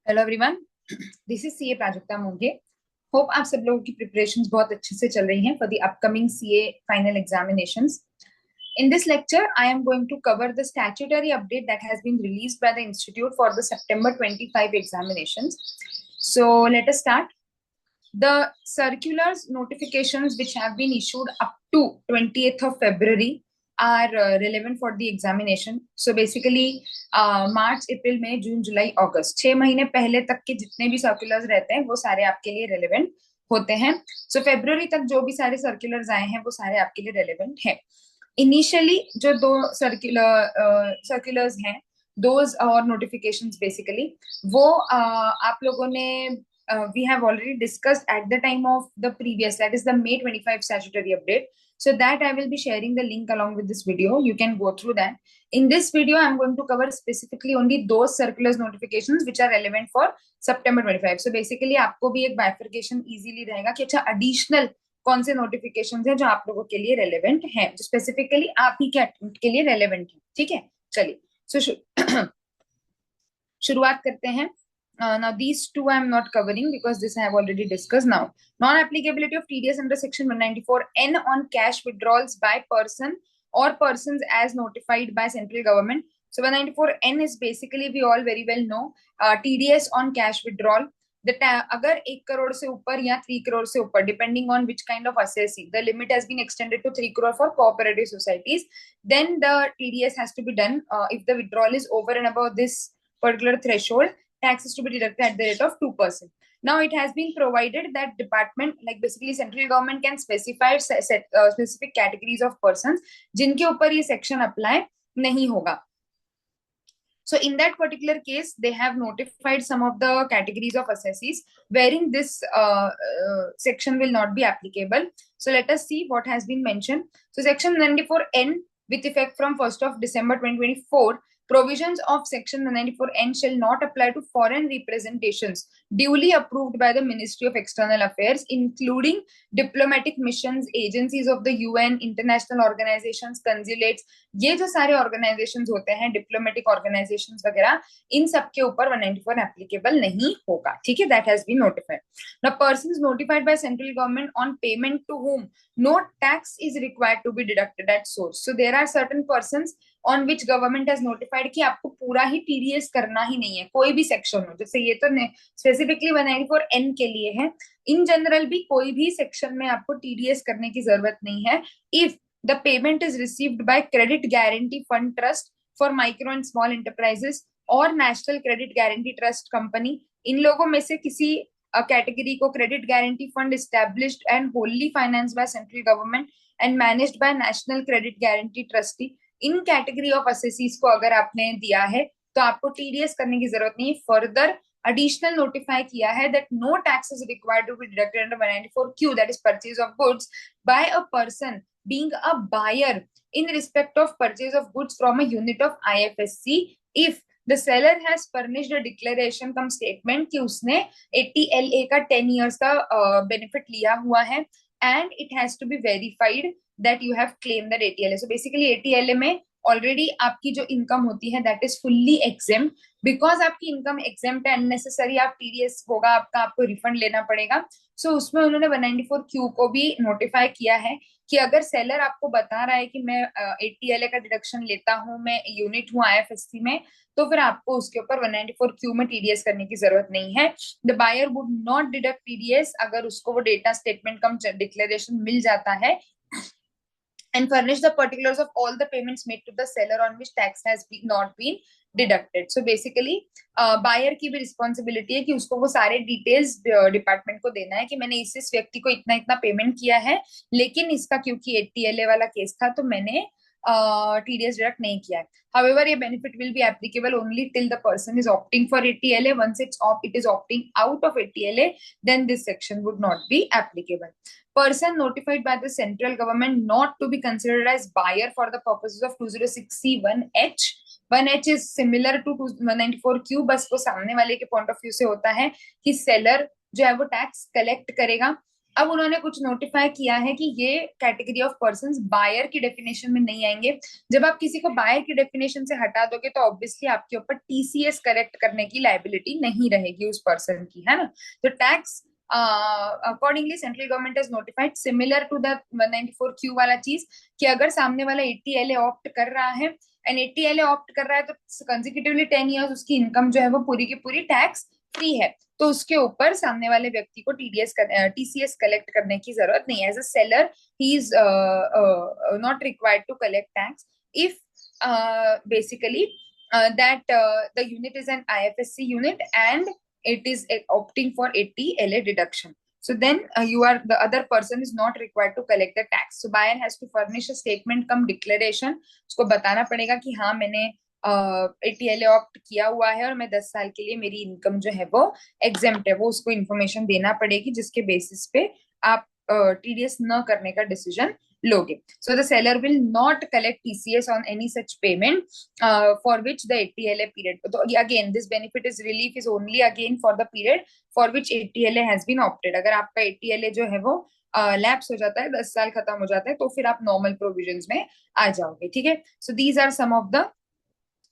Hello everyone, this is CA Prajakta Moghe. Hope आप सब लोगों की प्रिपरेशंस बहुत अच्छे से चल रही हैं for the upcoming CA final examinations. In this lecture, I am going to cover the statutory update that has been released by the Institute for the September 25 examinations. So let us start. The circulars notifications which have been issued up to 20th of February are relevant for the examination. So basically मार्च अप्रैल मई जून जुलाई अगस्त 6 महीने पहले तक के जितने भी circulars रहते हैं वो सारे आपके लिए रेलेवेंट होते हैं. सो फरवरी तक जो भी सारे सर्कुलर्स आए हैं वो सारे आपके लिए रेलेवेंट है. इनिशियली जो दो सर्कुलर्स हैं, दोज और नोटिफिकेशंस बेसिकली वो आप लोगों ने we have already discussed at the time of the previous, that is the May 25 statutory update. So that I will be sharing the link along with this video. You can go through that. In this video, I'm going to cover specifically only those circulars notifications which are relevant for September 25. So basically आपको भी एक bifurcation easily रहेगा कि अच्छा additional कौन से notification है जो आप लोगों के लिए रेलेवेंट है, जो स्पेसिफिकली आप ही के अटेम्प्ट के लिए रेलेवेंट है. ठीक है, चलिए. सो शुरुआत करते हैं. Now these two I am not covering because this I have already discussed. Now, non-applicability of TDS under section 194N on cash withdrawals by person or persons as notified by central government. So 194N is basically, we all very well know, TDS on cash withdrawal. अगर 1 करोड़ से ऊपर या 3 करोड़ से ऊपर, depending on which kind of assessee, the limit has been extended to 3 crore for cooperative societies, then the TDS has to be done. If the withdrawal is over and above this particular threshold, tax is to be deducted at the rate of 2%. Now it has been provided that department, like basically central government, can specify specific categories of persons जिनके ऊपर ये section apply नहीं होगा. So in that particular case, they have notified some of the categories of assessees wherein this section will not be applicable. So let us see what has been mentioned. So section 94N, with effect from 1st of December 2024, provisions of section 194N shall not apply to foreign representations duly approved by the Ministry of External Affairs, including diplomatic missions, agencies of the UN, international organizations, consulates. ये जो सारे organisations होते हैं, diplomatic organisations वगैरह, इन सब के ऊपर 194 applicable नहीं होगा. ठीक है, that has been notified. Now persons notified by central government on payment to whom no tax is required to be deducted at source. So there are certain persons on which government has notified कि आपको पूरा ही TDS करना ही नहीं है, कोई भी section हो. जैसे ये तो स्पेसिफिकली 194N के लिए है. इन जनरल भी कोई भी सेक्शन में आपको टीडीएस करने की जरूरत नहीं है. If the payment is received by Credit Guarantee Fund Trust for Micro and Small Enterprises और National Credit Guarantee Trust Company, इन लोगों में से किसी कैटेगरी को credit guarantee fund established and wholly financed by central government and managed by National Credit Guarantee Trustee, in category of assessees को अगर आपने दिया है तो आपको टीडीएस करने की जरूरत नहीं. फर्दर additional notify किया है that no tax is required to be deducted under 194Q, that is purchase of goods by a person being a buyer in respect of purchase of goods from a unit of IFSC if the seller has furnished a declaration cum statement कि उसने ATLA का 10 years का benefit लिया हुआ है and it has to be verified that you have claimed that ATLA. So basically ATLA में already आपकी जो इनकम होती है that is fully exempt. Because आपकी इनकम एग्जेम्प्ट है, अननेसेसरी आप टीडीएस होगा आपका, आपको रिफंड लेना पड़ेगा. सो उसमें उन्होंने 194Q को भी नोटिफाई किया है कि अगर सेलर आपको बता रहा है कि मैं एटीएलए का डिडक्शन लेता हूँ, मैं यूनिट हूँ आईएफएससी में, तो फिर आपको उसके ऊपर 194Q में टीडीएस करने की जरूरत नहीं है. The buyer would not deduct TDS अगर उसको वो डेटा स्टेटमेंट कम डिक्लेरेशन मिल जाता है and furnish the particulars of all the payments made to the seller on which tax has not been deducted. So basically buyer की भी responsibility है कि उसको वो सारे डिटेल्स डिपार्टमेंट को देना है कि मैंने इस व्यक्ति को इतना इतना पेमेंट किया है, लेकिन इसका क्योंकि एटीएलए वाला केस था तो मैंने TDS deduct नहीं किया है. However, ये benefit will be applicable only till the person is opting for ATLA. Once it is opting out of ATLA, then this section would not be applicable. Person notified by the central government not to be considered as buyer for the purposes of 206C1H. 1H is similar to 194Q, बस वो सामने वाले के point of view से होता है कि seller जो है वो टैक्स कलेक्ट करेगा अब उन्होंने कुछ नोटिफाई किया है कि ये कैटेगरी ऑफ पर्संस बायर की डेफिनेशन में नहीं आएंगे। जब आप किसी को बायर की डेफिनेशन से हटा दोगे तो ऑब्वियसली आपके ऊपर टीसीएस करेक्ट करने की लाइबिलिटी नहीं रहेगी उस पर्सन की, है ना। तो tax accordingly central government has notified similar to the 194Q वाला चीज, कि अगर सामने वाला 80 LA ऑप्ट कर रहा है एंड 80 LA ऑप्ट कर रहा है तो कंसेक्यूटिवली 10 years उसकी इनकम जो है वो पूरी की पूरी टैक्स फ्री है, तो उसके ऊपर सामने वाले व्यक्ति को टीसीएस कलेक्ट करने की जरूरत नहीं है। As a seller he is not required to collect tax if basically that the unit is an IFSC unit and it is opting for 80 LA deduction. So then you are the other person is not required to collect the tax. So buyer has to furnish a statement cum declaration. उसको बताना पड़ेगा कि हाँ मैंने 80 LA opt किया हुआ है और मैं 10 साल के लिए मेरी इनकम जो है वो एग्जेम्प्ट है, वो उसको इन्फॉर्मेशन देना पड़ेगी जिसके बेसिस पे आप टीडीएस न करने का डिसीजन लोगे. So the seller will not collect TCS on any such payment for which the 80 LA period. So again, this benefit is relief is only again for the period for which 80 LA has been opted. अगर आपका 80 LA जो है वो lapse हो जाता है, 10 साल खत्म हो जाता है, तो फिर आप नॉर्मल प्रोविजंस में आ जाओगे, ठीक है. So these are some of the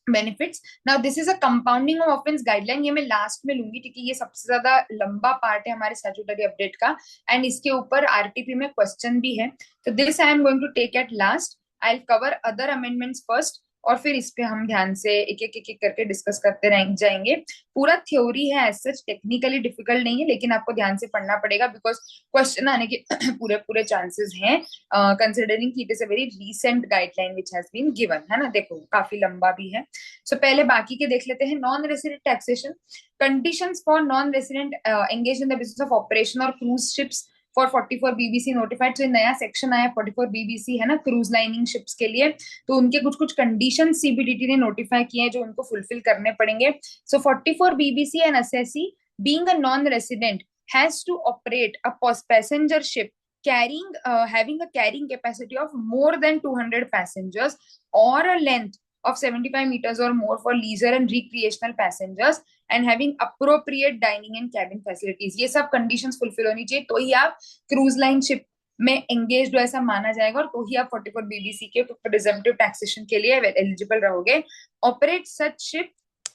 benefits. Now this is a compounding of offence guideline, ये मैं लास्ट में लूंगी क्योंकि ये सबसे ज्यादा लंबा पार्ट है हमारे स्टैट्यूटरी अपडेट का एंड इसके ऊपर आरटीपी में क्वेश्चन भी है. तो this I am going to take at last. I will cover other amendments first और फिर इस पे हम ध्यान से एक एक करके डिस्कस करते जाएंगे. पूरा थ्योरी है, एज सच टेक्निकली डिफिकल्ट नहीं है, लेकिन आपको ध्यान से पढ़ना पड़ेगा बिकॉज क्वेश्चन आने के पूरे पूरे चांसेस हैं, considering it is a very recent guideline which has been given, है ना. देखो काफी लंबा भी है. सो पहले बाकी के देख लेते हैं. Non resident taxation conditions for non resident engage in the business of operation और cruise ships for 44 BBC notified. तो नया सेक्शन आया 44 बीबीसी, है ना, क्रूज लाइनिंग शिप्स के लिए. तो उनके कुछ कुछ कंडीशन सीबीडीटी ने नोटिफाई किए हैं जो उनको फुलफिल करने पड़ेंगे. So 44 BBC and SSC being a non resident has to operate a passenger ship carrying having a carrying capacity of more than 200 passengers or a length of 75 meters or more for leisure and recreational passengers and having appropriate dining and cabin facilities. ये सब conditions fulfill होनी चाहिए तो ही आप cruise line ship में engaged हो ऐसा माना जाएगा और तो ही आप 44 बीबीसी के presumptive taxation के लिए eligible रहोगे. Operate such ship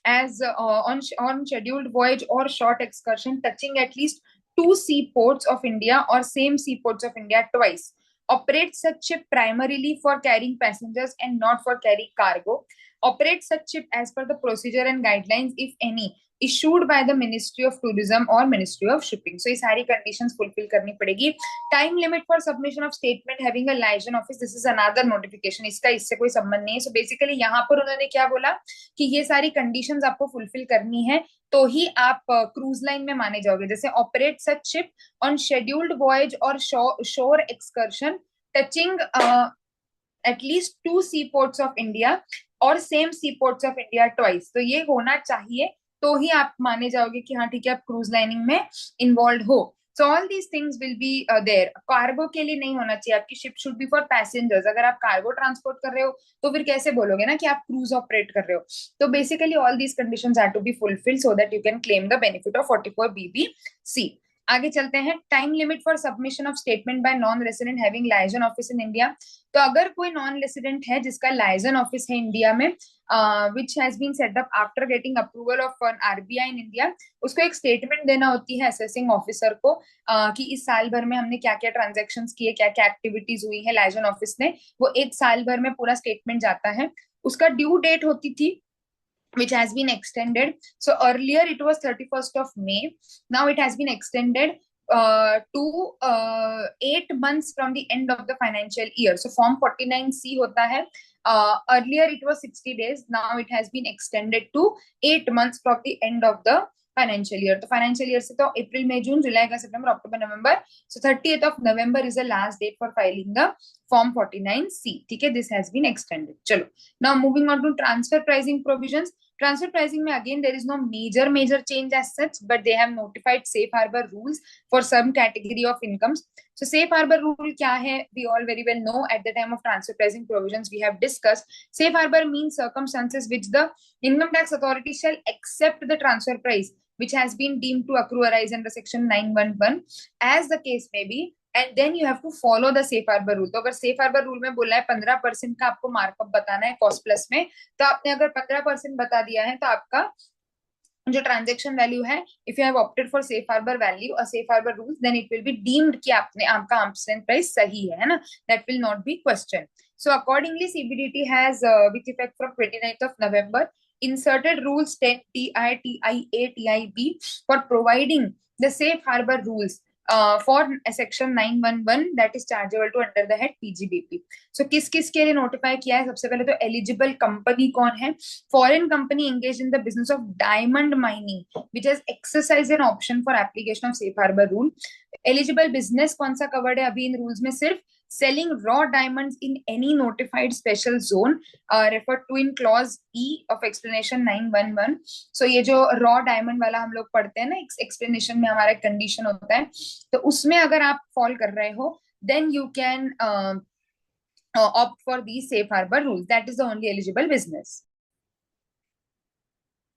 as on scheduled voyage or short excursion touching at least two seaports of India or same seaports of India twice. Operate such ship primarily for carrying passengers and not for carrying cargo. Operate such ship as per the procedure and guidelines, if any, issued by the Ministry of Tourism or Ministry of Shipping. So ये सारी conditions fulfill करनी पड़ेगी. Time limit for submission of statement having a liaison office. This is another notification. इसका इससे कोई संबंध नहीं है. So basically यहाँ पर उन्होंने क्या बोला कि ये सारी conditions आपको fulfill करनी है तो ही आप क्रूज लाइन में माने जाओगे. जैसे operate such ship on scheduled voyage और shore excursion touching at least two sea ports of India और same sea ports of India twice. तो ये होना चाहिए तो ही आप माने जाओगे कि हाँ ठीक है आप क्रूज लाइनिंग में इन्वॉल्व हो. So all these things will be there. Cargo के लिए नहीं होना चाहिए, आपकी ship should be for passengers. अगर आप कार्गो ट्रांसपोर्ट कर रहे हो तो फिर कैसे बोलोगे ना कि आप क्रूज ऑपरेट कर रहे हो. तो basically all these conditions have to be fulfilled so that you can claim the benefit of 44 BBC. आगे चलते हैं. Time limit for submission of statement by non resident having liaison office in India. तो अगर कोई non resident है जिसका liaison office है India में which has been set up after getting approval of an RBI in India, उसको एक statement देना होती है असेसिंग ऑफिसर को कि इस साल भर में हमने क्या क्या ट्रांजेक्शन्स किए, क्या क्या एक्टिविटीज हुई है लाइजन ऑफिस ने. वो एक साल भर में पूरा स्टेटमेंट जाता है. उसका ड्यू डेट होती थी which has been extended. So earlier it was 31st of May. Now it has been extended to 8 months from the end of the financial year. So Form 49C होता है. Earlier it was 60 days. Now it has been extended to 8 months from the end of the financial year. तो financial year से तो अप्रैल मई जून जुलाई का सितंबर अक्टूबर नवंबर. So 30th of November is the last date for filing the Form 49C. ठीक है, this has been extended. चलो, now moving on to transfer pricing provisions. Transfer pricing में again there is no major change as such, but they have notified safe harbor rules for some category of incomes. So safe harbor rule क्या है? We all very well know at the time of transfer pricing provisions we have discussed. Safe harbor means circumstances which the income tax authority shall accept the transfer price which has been deemed to accrue arise under section 911 as the case may be, and then you have to follow the safe harbor rule. तो अगर safe harbor rule में बोला है 15% का आपको markup बताना है cost plus में, तो आपने अगर 15% बता दिया है तो आपका जो ट्रांजेक्शन वैल्यू है, if you have opted for safe harbour value और safe harbour rules, then it will be deemed कि आपने आपका आर्म्स लेंथ प्राइस सही है ना, that will not be question. So accordingly, CBDT has, with effect from 29th of November, inserted rules 10 TI, TIA, TIB for providing the safe harbor rules for section 911 that is chargeable to under the head PGBP. So किस किस के लिए notify किया है? सबसे पहले तो eligible company कौन है? Foreign company engaged in the business of diamond mining which has exercised an option for application of safe harbor rule. Eligible business कौन सा कवर्ड है अभी इन रूल्स में? सिर्फ selling raw diamonds in any notified special zone referred to in clause E of explanation 911. So ये जो raw diamond वाला हम लोग पढ़ते हैं ना, explanation में हमारा condition होता है, तो उसमें अगर आप fall कर रहे हो, then you can opt for these safe harbor rules. That is the only eligible business.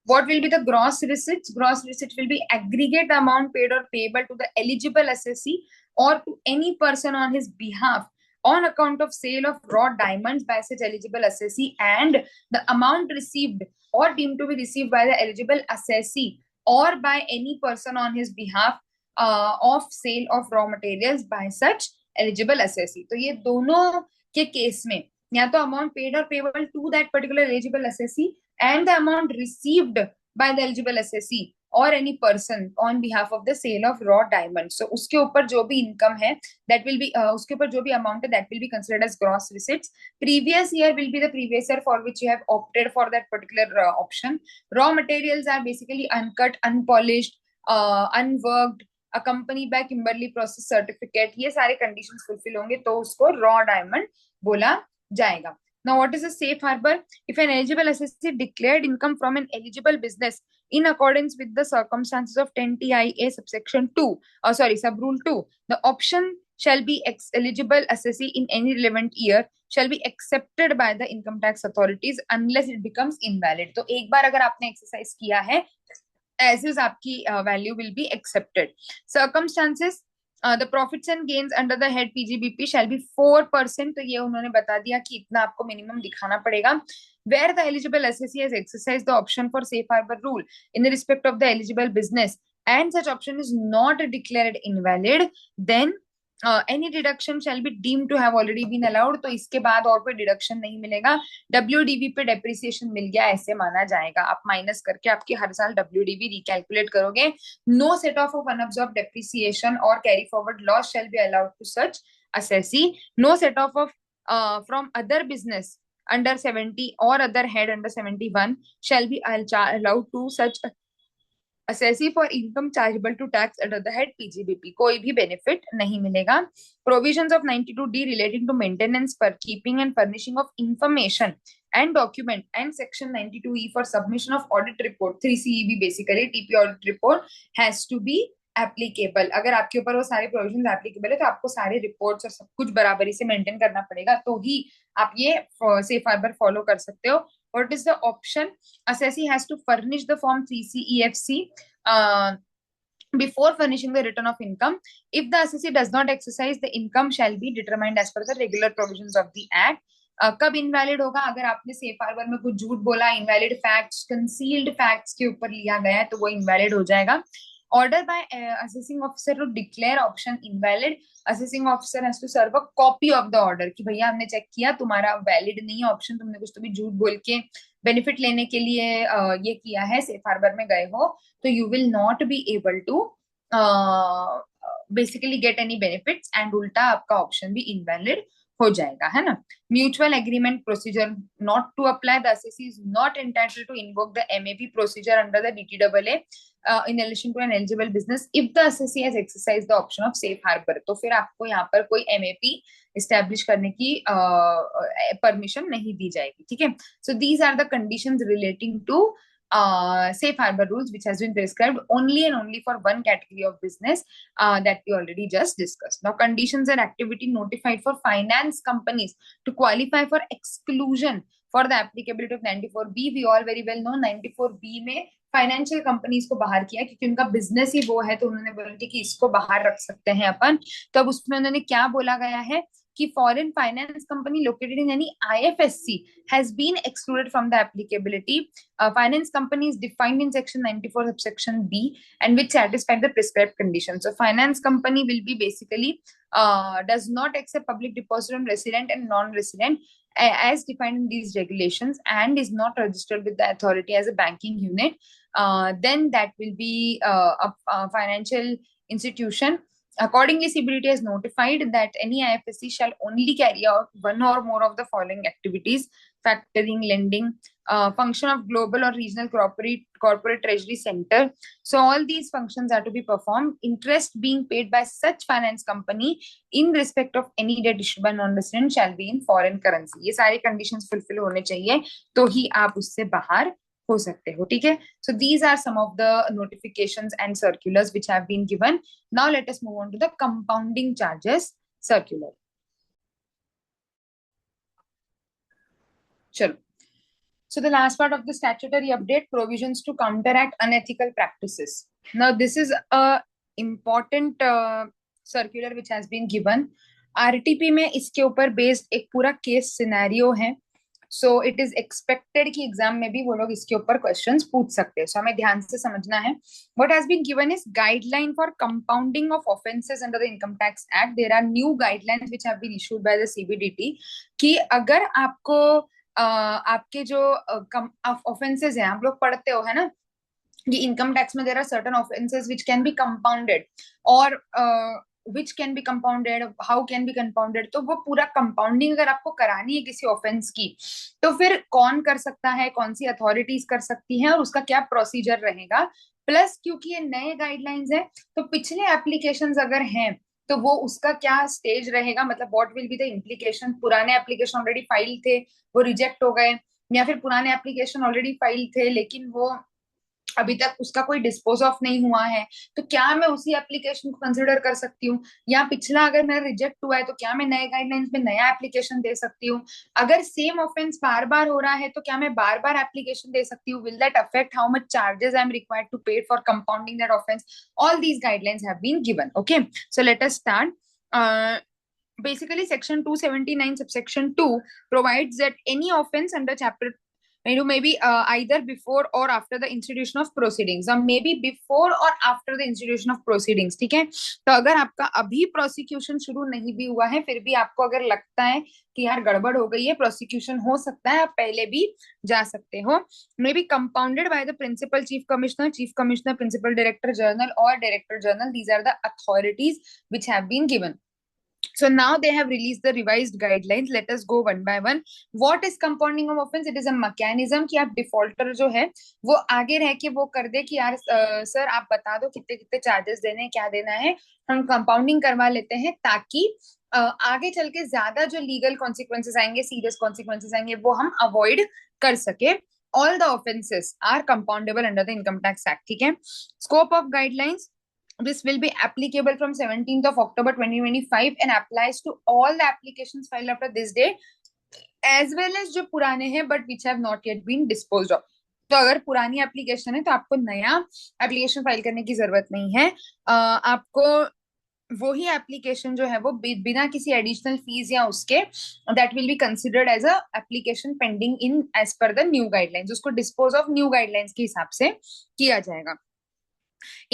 What will be the gross receipts? Gross receipt will be aggregate amount paid or payable to the eligible assessee or to any person on his behalf on account of sale of raw diamonds by such eligible assessee, and the amount received or deemed to be received by the eligible assessee or by any person on his behalf of sale of raw materials by such eligible assessee. तो ये दोनों के case में या तो amount paid और payable to that particular eligible assessee and the amount received by the eligible assessee or any person on behalf of the sale of raw diamonds. So उसके ऊपर जो भी income है, that will be उसके ऊपर जो भी amount है, that will be considered as gross receipts. Previous year will be the previous year for which you have opted for that particular option. Raw materials are basically uncut, unpolished, unworked, accompanied by Kimberley process certificate. ये सारे conditions fulfill होंगे तो उसको raw diamond बोला जाएगा. Now, what is a safe harbor? If an eligible assessee declared income from an eligible business in accordance with the circumstances of 10 TIA subsection 2, subrule 2, the option shall be eligible assessee in any relevant year shall be accepted by the income tax authorities unless it becomes invalid. तो एक बार अगर आपने exercise किया है, as is आपकी value will be accepted. Circumstances, the profits and gains under the head PGBP shall be 4%. तो ये उन्होंने बता दिया कि इतना आपको मिनिमम दिखाना पड़ेगा. Where the eligible assessee has exercised the option for safe harbor rule in the respect of the eligible business and such option is not declared invalid, then any deduction shall be deemed to have already been allowed. तो इसके बाद और कोई deduction नहीं मिलेगा. WDV पे depreciation मिल गया ऐसे माना जाएगा. आप माइनस करके आपकी हर साल WDV रिकैलकुलेट करोगे. No set off unabsorbed depreciation और carry forward loss shall be allowed to such assessee. No set off of from other business under 70 or other head under 71 shall be allowed to such assessee for income chargeable to tax under the head PGBP. कोई भी benefit नहीं मिलेगा. Provisions of 92D relating to maintenance, keeping and furnishing of information and document and section 92E for submission of audit report, 3CEB basically TP audit report has to be applicable. अगर आपके ऊपर वो सारे provision applicable है तो आपको सारे reports और सब कुछ बराबरी से मेंटेन करना पड़ेगा, तो ही आप ये सेफ हार्बर फॉलो कर सकते हो. What is the option? Assessee has to furnish the form 3CEFC before furnishing the return of income. If the assessee does not exercise, the income shall be determined as per the regular provisions of the act. कब invalid होगा? अगर आपने safe harbour में कुछ झूठ बोला, invalid facts, concealed facts के ऊपर लिया गया है, तो वो इनवैलिड हो जाएगा. Order by assessing officer to declare option invalid. Assessing officer has to serve a copy of the order कि भैया हमने चेक किया तुम्हारा वैलिड नहीं है ऑप्शन, तुमने कुछ तो भी झूठ बोल के बेनिफिट लेने के लिए ये किया है, सेफ हार्बर में गए हो, तो you will not be able to basically get any benefits and उल्टा आपका ऑप्शन भी इनवैलिड हो जाएगा, है ना. Mutual agreement procedure not to apply. The assessee is not entitled to invoke the MAP procedure under the DTAA in relation to an eligible business if the assessee has exercised the option of safe harbor. तो फिर आपको यहाँ पर कोई MAP establish करने की permission नहीं दी जाएगी, ठीक है. So these are the conditions relating to safe harbor rules which has been prescribed only and only for one category of business that we already just discussed. Now, conditions and activity notified for finance companies to qualify for exclusion for the applicability of 94B. We all very well know 94B में financial companies को बाहर किया क्योंकि उनका business ही वो है, तो उन्होंने बोला कि इसको बाहर रख सकते हैं अपन। तो अब उसमें उन्होंने क्या बोला गया है कि foreign finance company located in any IFSC has been excluded from the applicability. Finance company is defined in section 94 subsection B and which satisfy the prescribed conditions. So finance company will be basically does not accept public deposit from resident and non-resident as defined in these regulations and is not registered with the authority as a banking unit. Then that will be a financial institution. Accordingly, CBDT has notified that any IFSC shall only carry out one or more of the following activities: factoring, lending, function of global or regional corporate treasury center. So all these functions are to be performed. Interest being paid by such finance company in respect of any debt issued by non-resident shall be in foreign currency. ये सारे conditions fulfill होने चाहिए तो ही आप उससे बाहर हो सकते हो, ठीक है? So these are some of the notifications and circulars which have been given. Now let us move on to the compounding charges circular. Chalo. So the last part of the statutory update, provisions to counteract unethical practices. Now this is a important circular which has been given. RTP में इसके ऊपर based एक पूरा case scenario है. So it is expected कि exam में भी वो लोग इसके ऊपर क्वेश्चंस पूछ सकते हैं. So हमें ध्यान से समझना है. What has been given is guideline for compounding of offences under the Income Tax Act. There are new guidelines which have been issued by the CBDT कि अगर आपको आपके जो ऑफेंसेस हैं, आप लोग पढ़ते हो है ना, कि इनकम टैक्स में there are certain offences which can be compounded और which can be compounded, how can be compounded. तो वो पूरा कंपाउंडिंग अगर आपको करानी है किसी ऑफेंस की, तो फिर कौन कर सकता है, कौन सी अथॉरिटीज कर सकती हैं और उसका क्या प्रोसीजर रहेगा. प्लस क्योंकि ये नए गाइडलाइंस है तो पिछले एप्लीकेशंस अगर हैं तो वो उसका क्या स्टेज रहेगा, मतलब what will be the implication. पुराने एप्लीकेशन ऑलरेडी फाइल थे, वो रिजेक्ट हो गए, या फिर पुराने एप्लीकेशन ऑलरेडी फाइल थे लेकिन वो अभी तक उसका कोई डिस्पोज ऑफ नहीं हुआ है, तो क्या मैं उसी एप्लीकेशन को कंसिडर कर सकती हूँ, या पिछला अगर मेरा रिजेक्ट हुआ है तो क्या मैं नए गाइडलाइंस में नया एप्लीकेशन दे सकती हूँ. अगर सेम ऑफेंस बार बार हो रहा है तो क्या मैं बार बार एप्लीकेशन दे सकती हूँ. Will that affect how much charges I am required to pay for compounding that offence. All these guidelines have been given. Okay, so let us start. Basically section 279 subsection 2 provides that any offense under chapter maybe either before or after the institution of proceedings, or maybe before or after the institution of proceedings. ठीक है, तो अगर आपका अभी prosecution शुरू नहीं भी हुआ है फिर भी आपको अगर लगता है कि यार गड़बड़ हो गई है, प्रोसिक्यूशन हो सकता है, आप पहले भी जा सकते हो. May be compounded by the principal chief commissioner, principal director general और director general. These are the authorities which have been given. So now they have released the revised guidelines. Let us go one by one. What is compounding of offense? It is a mechanism कि आप defaulter जो है वो आगे रह के वो कर दे कि यार सर आप बता दो कितने कितने चार्जेस देने हैं, क्या देना है, हम कंपाउंडिंग करवा लेते हैं ताकि आगे चल के ज्यादा जो लीगल कॉन्सिक्वेंसेस आएंगे, सीरियस कॉन्सिक्वेंसेस आएंगे, वो हम अवॉइड कर सके. All the offences are compoundable under the income tax act. ठीक है, scope of guidelines. This will be applicable from 17th of October 2025 and applies to all the applications filed after this date as well as जो पुराने हैं but which have not yet been disposed of. तो अगर पुरानी application है तो आपको नया एप्लीकेशन फाइल करने की जरूरत नहीं है. आपको वही एप्लीकेशन जो है वो बिना किसी एडिशनल फीस या उसके that will be considered as a application pending in as per the new guidelines. उसको डिस्पोज ऑफ न्यू गाइडलाइंस के हिसाब से किया जाएगा.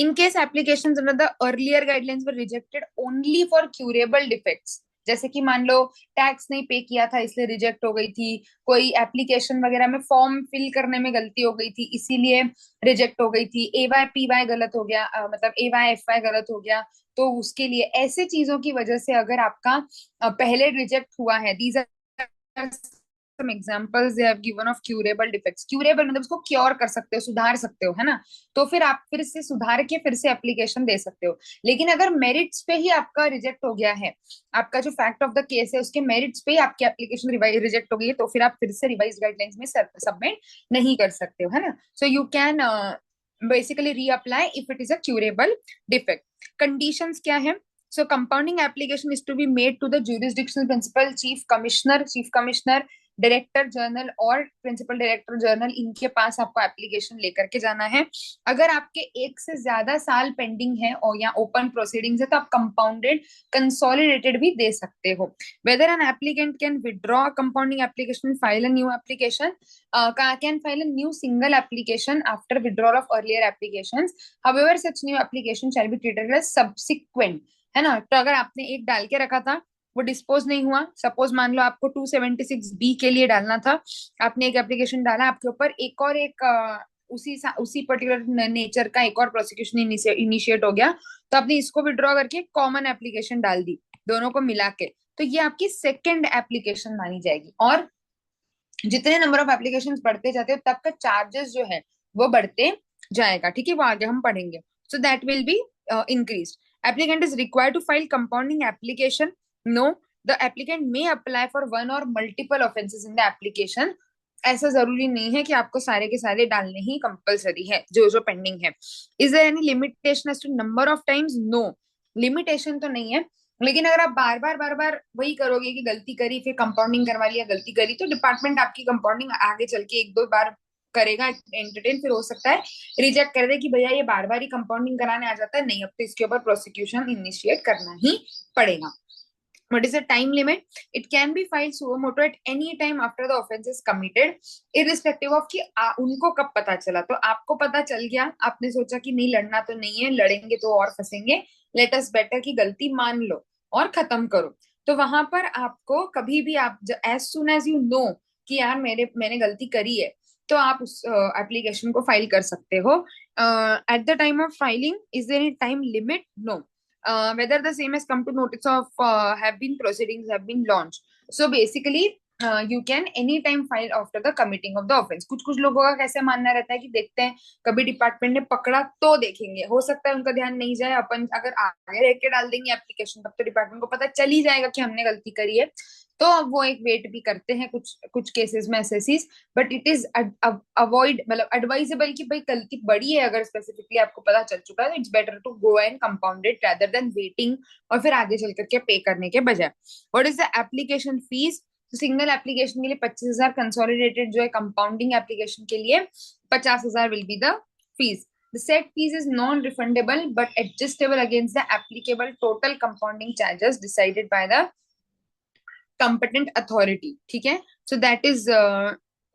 In case applications under the earlier guidelines were rejected only for curable defects, जैसे कि मान लो tax नहीं पे किया था इसलिए रिजेक्ट हो गई थी, कोई एप्लीकेशन वगैरह में फॉर्म फिल करने में गलती हो गई थी इसीलिए रिजेक्ट हो गई थी, AY/PY गलत हो गया, मतलब AY/FY गलत हो गया, तो उसके लिए ऐसे चीजों की वजह से अगर आपका पहले रिजेक्ट हुआ है, these are some examples they have given of curable defects. Curable मतलब उसको क्योर कर सकते हो, सुधार सकते हो, है ना, तो फिर आप फिर से सुधार के फिर से एप्लीकेशन दे सकते हो. लेकिन अगर मेरिट्स पे ही आपका रिजेक्ट हो गया है, आपका जो फैक्ट ऑफ द केस है उसके मेरिट्स पे ही आपकी एप्लीकेशन रिजेक्ट हो गई है, तो फिर आप फिर से रिवाइज गाइडलाइंस में सबमिट नहीं कर सकते हो, है ना. So you can basically reapply if it is a curable defect. Conditions क्या है? So compounding application is to be made to the jurisdictional principal, chief commissioner, director general और प्रिंसिपल डायरेक्टर जनरल, इनके पास आपको एप्लीकेशन लेकर के जाना है। अगर आपके एक से ज्यादा साल पेंडिंग है और या ओपन प्रोसीडिंग्स है तो आप कंपाउंडेड कंसोलिडेटेड भी दे सकते हो। Whether an applicant can withdraw compounding application, file a new application, can file a new single application after withdrawal of earlier applications. However, such new application shall be treated as subsequent, है ना। तो अगर आपने एक डाल के रखा था, वो डिस्पोज नहीं हुआ, सपोज मान लो आपको 276B के लिए डालना था, आपने एक एप्लीकेशन डाला, आपके ऊपर एक और एक उसी पर्टिकुलर नेचर का एक और प्रोसिक्यूशन इनिशिएट हो गया, तो आपने इसको विड्रॉ करके कॉमन एप्लीकेशन डाल दी दोनों को मिला के, तो ये आपकी सेकेंड एप्लीकेशन मानी जाएगी। और जितने नंबर ऑफ एप्लीकेशंस बढ़ते जाते हो तब का चार्जेस जो है वो बढ़ते जाएगा, ठीक है, वो आगे हम पढ़ेंगे। So that will be increase. Applicant is required to file compounding application, no, the applicant may apply for one और multiple offences in the application. ऐसा जरूरी नहीं है कि आपको सारे के सारे डालने ही कंपलसरी है जो जो पेंडिंग है। Is there any limitation as to number of times? No, limitation तो नहीं है, लेकिन अगर आप बार बार वही करोगे कि गलती करी फिर कंपाउंडिंग करवा लिया, गलती करी, तो डिपार्टमेंट आपकी कंपाउंडिंग आगे चल के एक दो बार करेगा एंटरटेन, फिर हो सकता है रिजेक्ट कर दे कि भैया ये बार बार ही कंपाउंडिंग कराने आ जाता है, नहीं, अब तो इसके ऊपर प्रोसिक्यूशन इनिशिएट करना ही पड़ेगा। What is the time limit? It can be filed suo motu at any time after the offense is committed, irrespective of कि उनको कब पता चला। तो आपको पता चल गया, आपने सोचा कि नहीं लड़ना तो नहीं है, लड़ेंगे तो और फंसेंगे, लेट अस बेटर की गलती मान लो और खत्म करो। तो वहां पर आपको कभी भी आप as soon as you know कि यार मैंने गलती करी है, तो आप उस एप्लीकेशन को फाइल कर सकते हो। At the time of filing is there any time limit? No. Whether the same has come to notice of have been proceedings have been launched. So basically you can anytime file after the committing of the offense. कुछ कुछ लोगों का कैसे मानना रहता है कि देखते हैं कभी डिपार्टमेंट ने पकड़ा तो देखेंगे, हो सकता है उनका ध्यान नहीं जाए, अपन अगर आगे रह के डाल देंगे एप्लीकेशन तब तो डिपार्टमेंट को पता चल ही जाएगा कि हमने गलती करी है, तो अब वो एक वेट भी करते हैं कुछ कुछ केसेस में एसएससीज। बट इट इज अवॉइड, मतलब एडवाइजेबल कि भाई गलती बड़ी है अगर स्पेसिफिकली आपको पता चल चुका है, तो it's better to go and compound it rather than waiting और फिर आगे चल करके पे करने के बजाय। What is the application fees? Single application के लिए 25,000, कंसोलिडेटेड जो है कंपाउंडिंग एप्लीकेशन के लिए 50,000 will be the fees. The said fees is non-refundable but adjustable against the applicable total compounding charges decided by the competent authority, ठीक है। So that is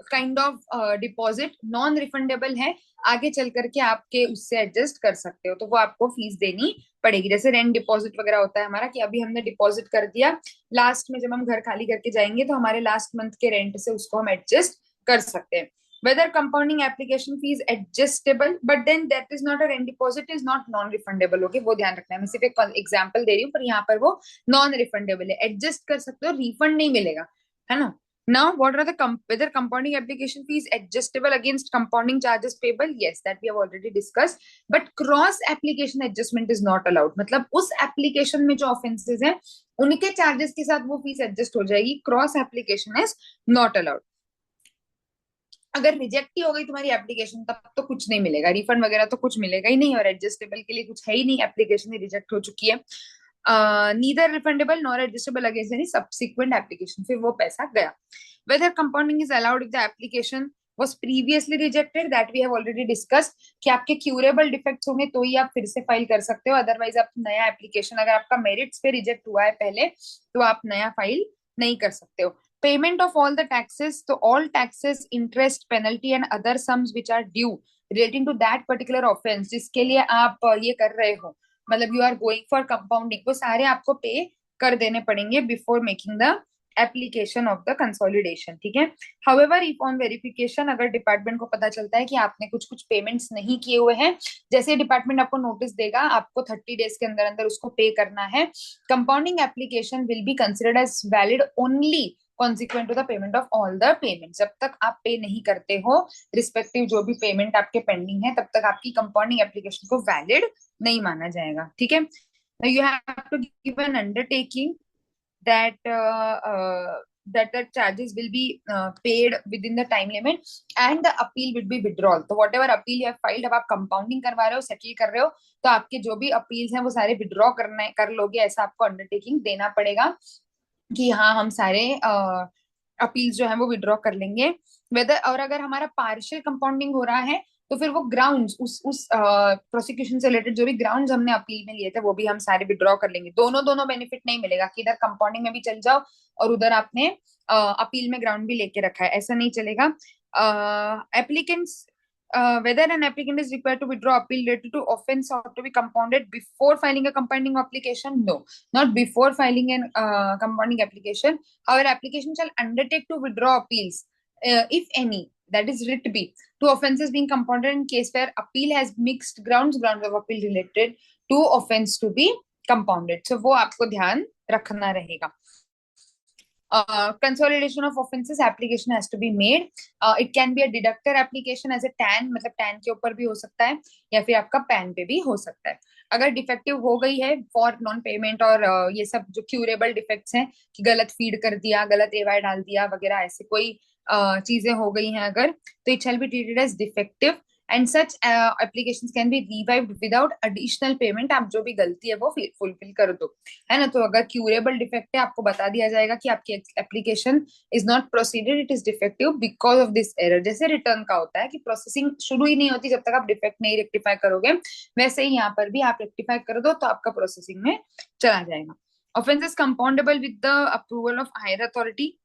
kind of deposit, non refundable है, आगे चल करके आपके उससे एडजस्ट कर सकते हो, तो वो आपको फीस देनी पड़ेगी। जैसे रेंट डिपॉजिट वगैरह होता है हमारा कि अभी हमने डिपॉजिट कर दिया, लास्ट में जब हम घर खाली करके जाएंगे तो हमारे लास्ट मंथ के रेंट से उसको हम एडजस्ट कर सकते हैं। whether compounding application fee is adjustable, but then that is not a rent deposit is not non refundable, okay, वो ध्यान रखना है। मैं सिर्फ एक एग्जांपल दे रही हूँ पर यहाँ पर वो नॉन रिफंडेबल है, एडजस्ट कर सकते हो, रिफंड नहीं मिलेगा, है ना। Now, what are the whether compounding application fee is adjustable against compounding charges payable? Yes, that we have already discussed. But cross application adjustment is not allowed. मतलब उस application में जो offenses हैं उनके charges के साथ वो fees adjust हो जाएगी, cross application is not allowed. अगर रिजेक्ट ही हो गई तुम्हारी एप्लीकेशन तब तो कुछ नहीं मिलेगा, रिफंड वगैरह तो कुछ मिलेगा ही नहीं, और एडजस्टेबल के लिए कुछ है ही नहीं, एप्लीकेशन ही रिजेक्ट हो चुकी है। Neither refundable nor adjustable against any subsequent application, फिर वो पैसा गया। Whether compounding is allowed if the application was previously rejected, that we have already discussed कि आपके क्यूरेबल डिफेक्ट्स होंगे तो ही आप फिर से फाइल कर सकते हो, अदरवाइज आप नया एप्लीकेशन, अगर आपका मेरिट्स पे रिजेक्ट हुआ है पहले तो आप नया फाइल नहीं कर सकते हो। Payment of all the taxes, तो all taxes, interest, penalty and other sums which are due relating to that particular offence जिसके लिए आप ये कर रहे हो, मतलब you are going for compounding, वो सारे आपको पे कर देने पड़ेंगे before making the application of the consolidation, ठीक है। हाउएवर इफ ऑन वेरिफिकेशन अगर डिपार्टमेंट को पता चलता है कि आपने कुछ कुछ पेमेंट्स नहीं किए हुए हैं, जैसे डिपार्टमेंट आपको नोटिस देगा, आपको 30 डेज के अंदर अंदर उसको पे करना है, compounding application will be considered as valid only consequent to the payment of all the payment. जब तक आप पे नहीं करते हो रिस्पेक्टिव जो भी पेमेंट आपके पेंडिंग है, तब तक आपकी कंपाउंडिंग एप्लीकेशन को वैलिड नहीं माना जाएगा, ठीक है। You have to give an undertaking that the charges will be paid within the time limit and the appeal will be withdrawal. तो whatever appeal you have filed, अब आप कंपाउंडिंग करवा रहे हो, सेटल कर रहे हो, तो आपके जो भी अपील्स हैं वो सारे विड्रॉ कर लोगे, ऐसा आपको अंडरटेकिंग देना पड़ेगा कि हाँ हम सारे अपील्स जो है वो विड्रॉ कर लेंगे। वेदर, और अगर हमारा पार्शियल कंपाउंडिंग हो रहा है तो फिर वो ग्राउंड्स, उस प्रोसिक्यूशन से रिलेटेड जो भी ग्राउंड्स हमने अपील में लिए थे वो भी हम सारे विड्रॉ कर लेंगे। दोनों दोनों बेनिफिट नहीं मिलेगा कि इधर कंपाउंडिंग में भी चल जाओ और उधर आपने अपील में ग्राउंड भी लेके रखा है, ऐसा नहीं चलेगा। Applicants, whether an applicant is required to withdraw appeal related to offense or to be compounded before filing a compounding application? No, not before filing an compounding application. Our application shall undertake to withdraw appeals, if any, that is writ B, to offences being compounded in case where appeal has mixed grounds of appeal related to offense to be compounded. So वो आपको ध्यान रखना रहेगा. Consolidation of offences application has to be made. It can be a deductor application as a TAN, मतलब TAN के ऊपर भी हो सकता है या फिर आपका PAN पे भी हो सकता है. अगर डिफेक्टिव हो गई है फॉर नॉन पेमेंट और ये सब जो क्यूरेबल डिफेक्ट्स हैं कि गलत फीड कर दिया, गलत एवाई डाल दिया वगैरह, ऐसे कोई चीजें हो गई हैं अगर, तो it shall be treated as defective and such applications can be revived without additional payment. आप जो भी गलती है वो फुलफिल कर दो, है ना. तो अगर क्यूरेबल डिफेक्ट है आपको बता दिया जाएगा कि आपकी application is not proceeded, it is defective because of this error. जैसे रिटर्न का होता है कि प्रोसेसिंग शुरू ही नहीं होती जब तक आप डिफेक्ट नहीं रेक्टिफाई करोगे, वैसे ही यहाँ पर भी आप रेक्टिफाई कर दो तो आपका प्रोसेसिंग में चला जाएगा. Offence is compoundable with the approval of higher authority.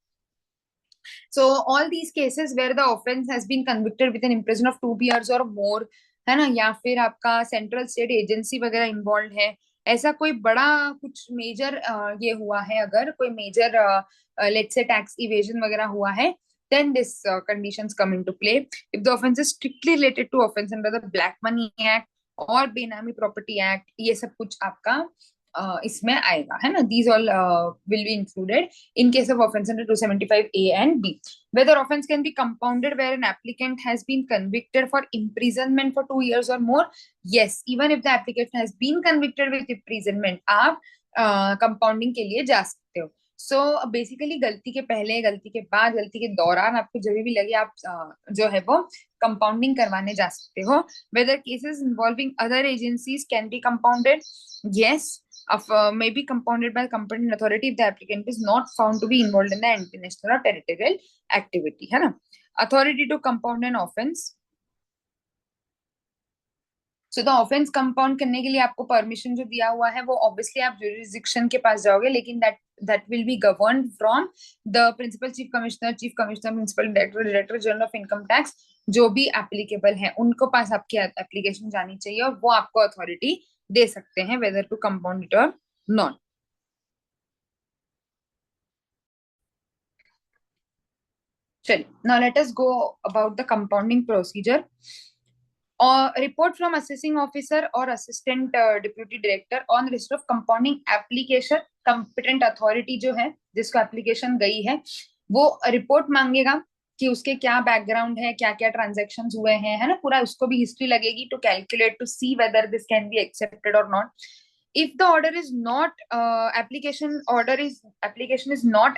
So all these cases where the offense has been convicted with an imprison of 2 years or more, है ना, या फिर आपका सेंट्रल स्टेट एजेंसी वगैरह इन्वॉल्व है, ऐसा कोई बड़ा कुछ मेजर ये हुआ है, अगर कोई मेजर लेट्स से टैक्स इवेजन वगैरह हुआ है, then this conditions come into play. If the offense is strictly related to offense under the Black Money Act और बेनामी प्रॉपर्टी एक्ट, ये सब कुछ आपका इसमें आएगा, है ना. These all will be included in case of offense under 275A and B. Whether offense can be compounded where an applicant has been convicted for imprisonment for 2 years or more? Yes, even if the applicant has been convicted with imprisonment, आप compounding के लिए जा सकते हो. So basically गलती के पहले, गलती के बाद, गलती के दौरान आपको जब भी लगे आप जो है वो कंपाउंडिंग करवाने जा सकते हो. Whether cases involving other agencies can be compounded? Yes, may be compounded by competent authority if the applicant is not found to be involved in the anti-national or territorial activity, है ना. Authority to compound an offense. So the offence compound करने के लिए आपको permission जो दिया हुआ है वो ऑब्वियसली आप जुरिस्डिक्शन के पास जाओगे, लेकिन that will be governed from the principal chief commissioner, principal director, director general of income tax, जो भी एप्लीकेबल है उनको पास आपकी एप्लीकेशन जानी चाहिए और वो आपको अथॉरिटी दे सकते हैं वेदर टू कंपाउंड इट और नॉट. चलिए, now let us go about the compounding procedure. or report from assessing officer or assistant deputy director on list of compounding application. competent authority जो है जिसको एप्लीकेशन गई है वो रिपोर्ट मांगेगा कि उसके क्या बैकग्राउंड है, क्या क्या ट्रांजेक्शन हुए हैं, है ना, पूरा उसको भी हिस्ट्री लगेगी to calculate to see whether this can be accepted और not. if the order is not application is not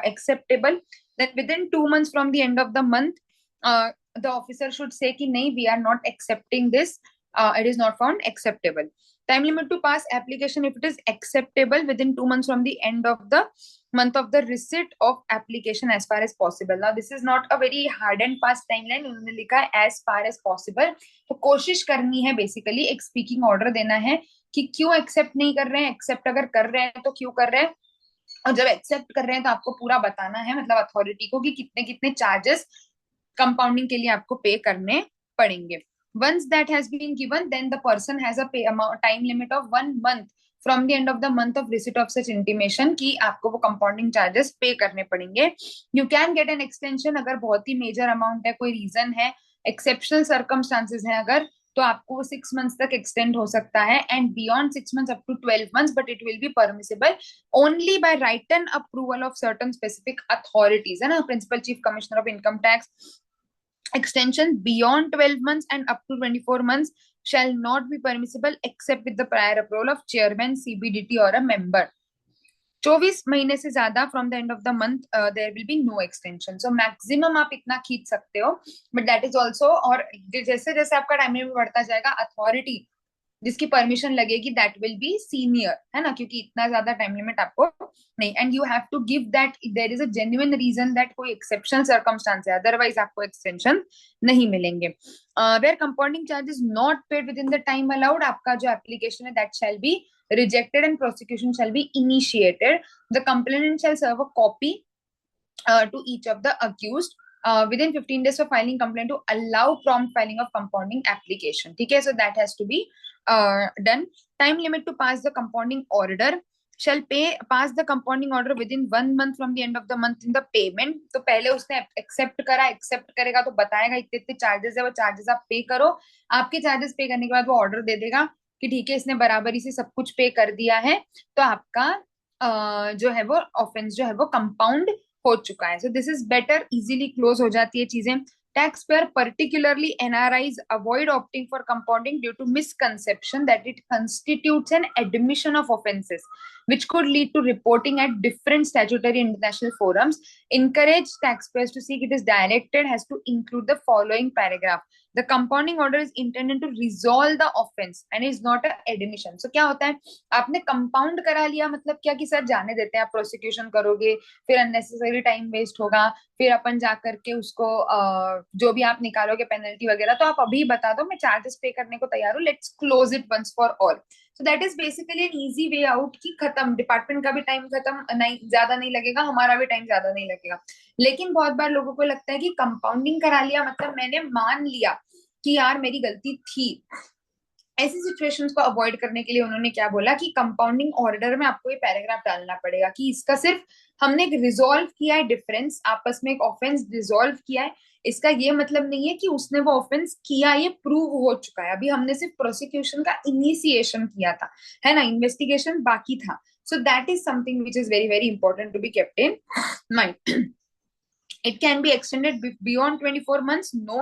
acceptable, then within 2 months from the end of the month the officer should say ki nahi, we are not accepting this, it is not found acceptable. Time limit to pass application if it is acceptable within 2 months from the end of the month of the receipt of application as far as possible. Now this is not a very hard and fast timeline, उन्होंने लिखा है as far as possible. तो कोशिश करनी है basically एक speaking order देना है कि क्यों एक्सेप्ट नहीं कर रहे हैं, एक्सेप्ट अगर कर रहे हैं तो क्यों कर रहे हैं, और जब एक्सेप्ट कर रहे हैं तो आपको पूरा बताना है मतलब अथॉरिटी को कि कितने कितने चार्जेस कंपाउंडिंग के लिए आपको पे करने पड़ेंगे. Once that has been given, then the person has a time limit of 1 month from the end of the month of receipt of such intimation कि आपको वो compounding charges पे करने पड़ेंगे. You can get an extension अगर बहुत ही major amount है, कोई reason है, exceptional circumstances है अगर, तो आपको 6 months तक extend हो सकता है, and beyond 6 months up to 12 months, but it will be permissible only by written approval of certain specific authorities, है ना, principal chief commissioner of income tax. Extension beyond 12 months and up to 24 months shall not be permissible except with the prior approval of chairman, CBDT or a member. 24 महीने से ज्यादा from the end of the month there will be no extension. So maximum आप इतना खींच सकते हो, but that is also, और जैसे जैसे आपका टाइम लिमिट बढ़ता जाएगा अथॉरिटी जिसकी परमिशन लगेगी दैट विल बी सीनियर, है ना, क्योंकि इतना ज्यादा टाइम लिमिट आपको नहीं, and you have to give that there is a genuine reason that कोई एक्सेप्शनल सर्कमस्टांस है, अदरवाइज आपको एक्सटेंशन नहीं मिलेंगे। Where compounding charge is not paid with in the time allowed, आपका जो एप्लीकेशन है that shall be rejected and prosecution shall be initiated. The complainant shall serve a copy to each of the accused within 15 days of filing complaint to allow prompt filing of compounding application. ठीक है, so that has to be done. Time limit to pass the compounding order, shall pass the compounding order within 1 month from the end of the month in the payment. तो पहले उसने accept करा, accept करेगा तो बताएगा इतने इतने charges है, वो चार्जेस आप पे करो, आपके चार्जेस पे करने के बाद वो ऑर्डर दे देगा कि ठीक है इसने बराबरी से सब कुछ पे कर दिया है, तो आपका जो है वो ऑफेंस जो है वो कंपाउंड हो चुका है। So this is better, easily close हो जाती है चीजें। Taxpayer, particularly NRIs, avoid opting for compounding due to misconception that it constitutes an admission of offences, which could lead to reporting at different statutory international forums. Encourage taxpayers to seek it is directed has to include the following paragraph. The compounding order is intended to resolve the offense and is not a admission. So क्या होता है, आपने compound करा लिया मतलब क्या कि sir जाने देते हैं, आप प्रोसिक्यूशन करोगे फिर अननेसेसरी टाइम वेस्ट होगा, फिर अपन जा करके उसको जो भी आप निकालोगे पेनल्टी वगैरह, तो आप अभी बता दो मैं चार्जेस पे करने को तैयार हूँ, let's close it once for all. So that is basically an easy way out की खत्म, डिपार्टमेंट का भी टाइम खत्म, नहीं ज्यादा नहीं लगेगा, हमारा भी टाइम ज्यादा नहीं लगेगा। लेकिन बहुत बार लोगों को लगता है कि कंपाउंडिंग करा लिया मतलब मैंने मान लिया कि यार मेरी गलती थी। ऐसी सिचुएशंस को अवॉइड करने के लिए उन्होंने क्या बोला कि कंपाउंडिंग ऑर्डर में आपको ये पैराग्राफ डालना पड़ेगा कि इसका सिर्फ हमने एक रिजॉल्व किया है डिफरेंस, आपस में एक ऑफेंस रिजॉल्व किया है, इसका ये मतलब नहीं है कि उसने वो ऑफेंस किया, ये प्रूव हो चुका है, अभी हमने सिर्फ प्रोसिक्यूशन का इनिशिएशन किया था, है ना, इन्वेस्टिगेशन बाकी था। So that is something which is very very important to be kept in mind. It can be extended beyond 24 months. No,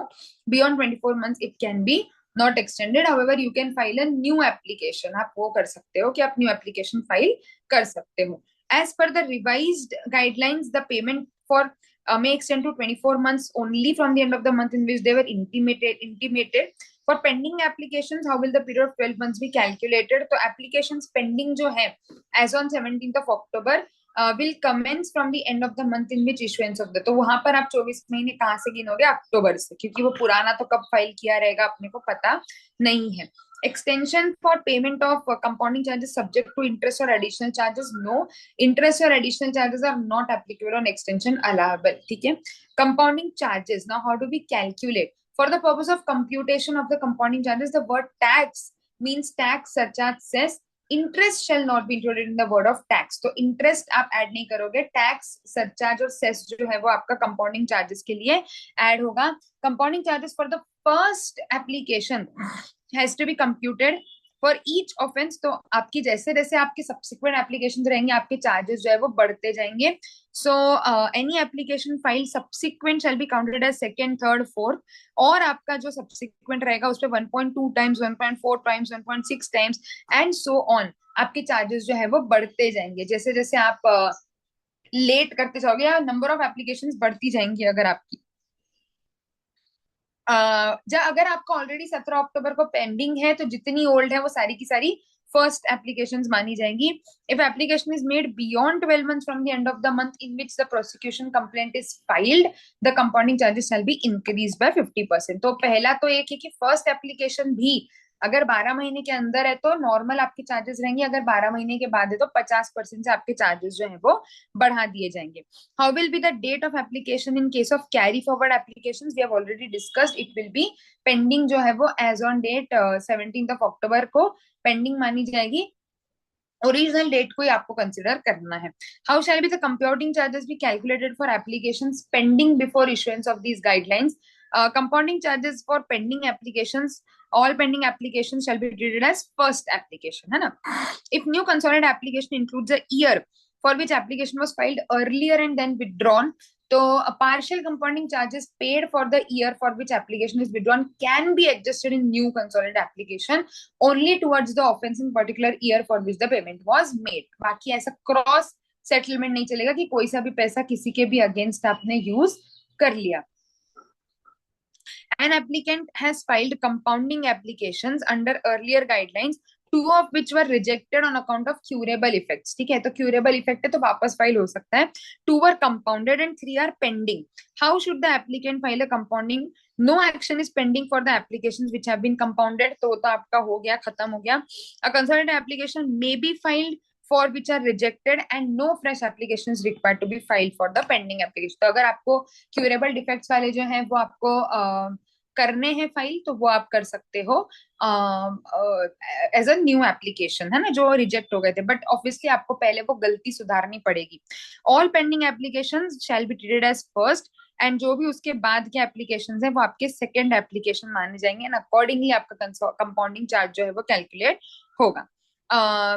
beyond 24 months it can be not extended. However, you can file a new application. आप वो कर सकते हो कि आप new application file कर सकते हो. As per the revised guidelines, the payment for may extend to 24 months only from the end of the month in which they were intimated. For pending applications, how will the period of 12 months be calculated? तो applications pending जो है as on 17th of October will commence from the end of the month in which issuance of the, तो वहां पर आप 24 महीने कहाँ से गिनोगे, अक्टूबर से, क्योंकि वो पुराना तो कब फाइल किया रहेगा अपने को पता नहीं है। Extension for payment of compounding charges subject to interest or additional charges, no, interest or additional charges are not applicable on extension allowable. ठीक है, compounding charges, now how do we calculate? For the purpose of computation of the compounding charges, the word tax means tax, surcharge, cess. Interest shall not be included in the word of tax, तो interest आप add नहीं करोगे, tax, surcharge और cess जो है वो आपका compounding charges के लिए ऐड होगा। Compounding charges for the first application has to be computed for each offence, तो आपकी जैसे जैसे आपके सब्सिक्वेंट एप्लीकेशन रहेंगे आपके चार्जेस जो है वो बढ़ते जाएंगे। So any application file subsequent shall be counted as second, third, fourth, और आपका जो सब्सिक्वेंट रहेगा उस पर 1.2 times, 1.4 times, 1.6 times and so on, आपके चार्जेस जो है वो बढ़ते जाएंगे जैसे जैसे आप लेट करते जाओगे या नंबर ऑफ एप्लीकेशंस बढ़ती जाएंगी। अगर आपकी अगर आपका ऑलरेडी 17 अक्टूबर को पेंडिंग है तो जितनी ओल्ड है वो सारी की सारी फर्स्ट एप्लीकेशंस मानी जाएंगी। If application is made beyond 12 months from the end of the month in which the prosecution complaint is filed, the compounding charges shall be increase by 50%। तो पहला तो एक है कि फर्स्ट एप्लीकेशन भी अगर 12 महीने के अंदर है तो नॉर्मल आपके चार्जेस रहेंगे, अगर 12 महीने के बाद है तो 50% से आपके चार्जेस जो है वो बढ़ा दिए जाएंगे। How will be the date of application in case of carry forward applications, we have already discussed, it will be pending जो है वो as on date 17th of October को पेंडिंग मानी जाएगी, ओरिजिनल डेट को ही आपको कंसिडर करना है। How shall be the compounding charges be calculated for applications pending before issuance of these guidelines? Compounding charges for pending applications, all pending applications shall be treated as first application, है ना? If new consolidated application includes a year for which application was filed earlier and then withdrawn, so a partial compounding charges paid for the year for which application is withdrawn can be adjusted in new consolidated application only towards the offense in particular year for which the payment was made. बाकी ऐसा cross settlement नहीं चलेगा कि कोई सा भी पैसा किसी के भी अगेंस्ट आपने यूज कर लिया। An applicant has filed compounding applications under earlier guidelines, two of which were rejected on account of curable effects. ठीक है, तो curable effect है तो वापस फाइल हो सकता है. Two were compounded and three are pending. How should the applicant file a compounding? No action is pending for the applications which have been compounded. तो आपका हो गया, खत्म हो गया. A consolidated application may be filed for which are rejected and no fresh application is required to be filed for the pending application. तो अगर आपको curable defects वाले जो हैं वो आपको करने हैं फाइल, तो वो आप कर सकते हो एज अ न्यू एप्लीकेशन, है ना, जो रिजेक्ट हो गए थे. बट ऑब्वियसली आपको पहले वो गलती सुधारनी पड़ेगी. All pending application shall be treated as first, and जो भी उसके बाद के एप्लीकेशन है वो आपके सेकेंड एप्लीकेशन माने जाएंगे, एंड अकॉर्डिंगली आपका कंपाउंडिंग चार्ज जो है वो कैलकुलेट होगा.